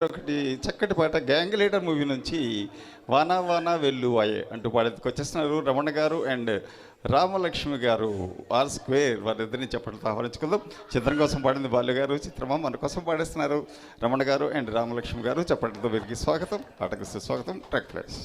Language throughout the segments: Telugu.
ఒకటి చక్కటి పాట గ్యాంగ్ లీడర్ మూవీ నుంచి వానా వానా వెల్లువాయే అంటూ పాడేందుకు వచ్చేస్తున్నారు రమణ గారు అండ్ రామలక్ష్మి గారు ఆర్ స్క్వేర్ వారిద్దరిని చెప్పడంతో ఆహ్వానించుకుందాం. చిత్రం కోసం పాడింది బాలు గారు, చిత్రమా మన కోసం పాడేస్తున్నారు రమణ గారు అండ్ రామలక్ష్మి గారు. చెప్పడంతో వీరికి స్వాగతం, పాటకు స్వాగతం. Track place.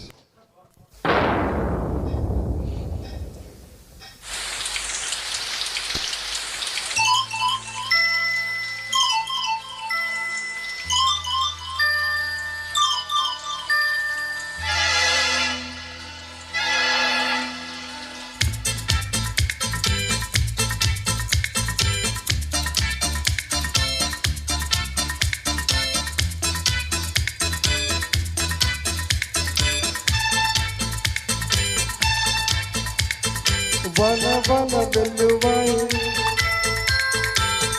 వన వన వెల్లువాయి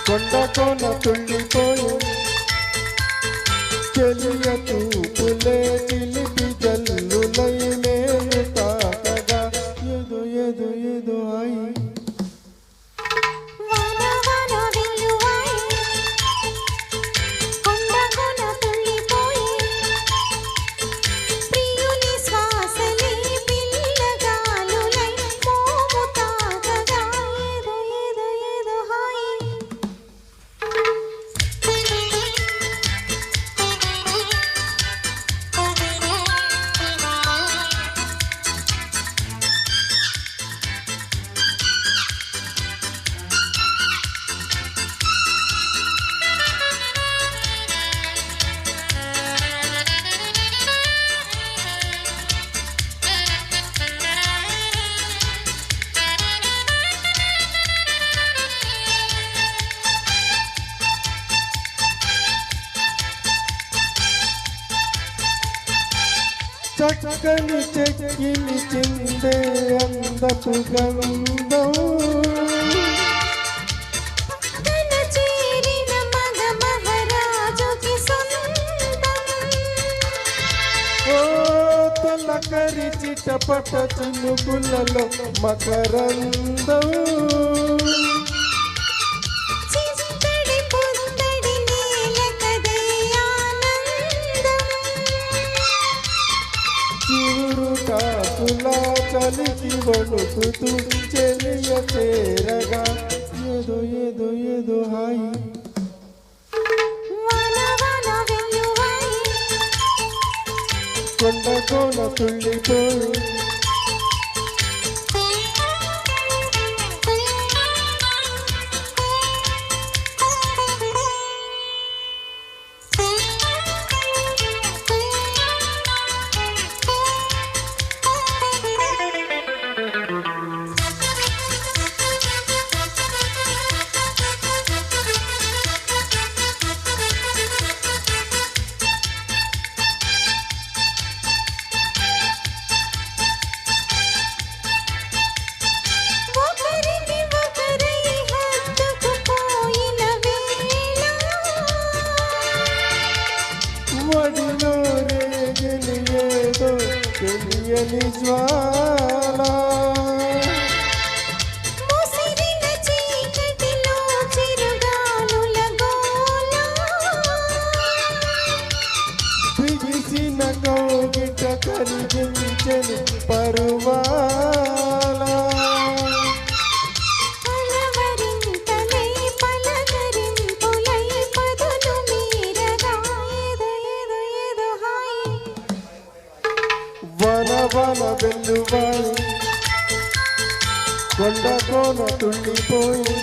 కొండ కొన తుళ్ళిపోయి చెలియ తూపులే చిలిపి జల్లులై నేను తాకగా ఎదు ఎదు ఎదు అయి చక్కని చెక్కిని చిందే అందపు గంధం ఓ తొలకరి చిటపట చినుకులలో మకరందం చివురు కాకులా చలికి వణుకుతూ చెలియ చేరగా ఏదో ఏదో ఏదో హాయి కొండ కోన తుళ్ళిపోయి వడిలో రేగిలి ఏదో తెలియని జ్వాల బిగిసిన కౌగిట కరిగించని పరువాల వన వన వెల్లువాయి కొండ కోన తుళ్ళిపోయి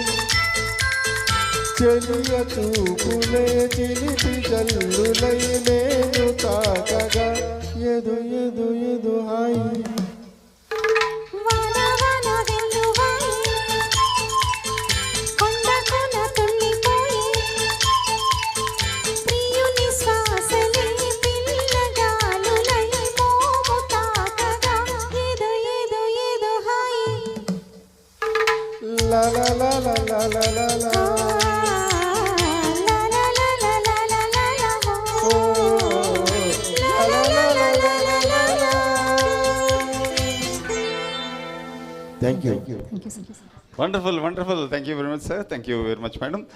చెలియ తూపులే చిలిపి జల్లులై నేను తాకగా ఎదు ఎదు ఎదు హాయి la la la la la la la la Thank you. Wonderful, wonderful. Thank you very much, sir. Thank you very much, madam.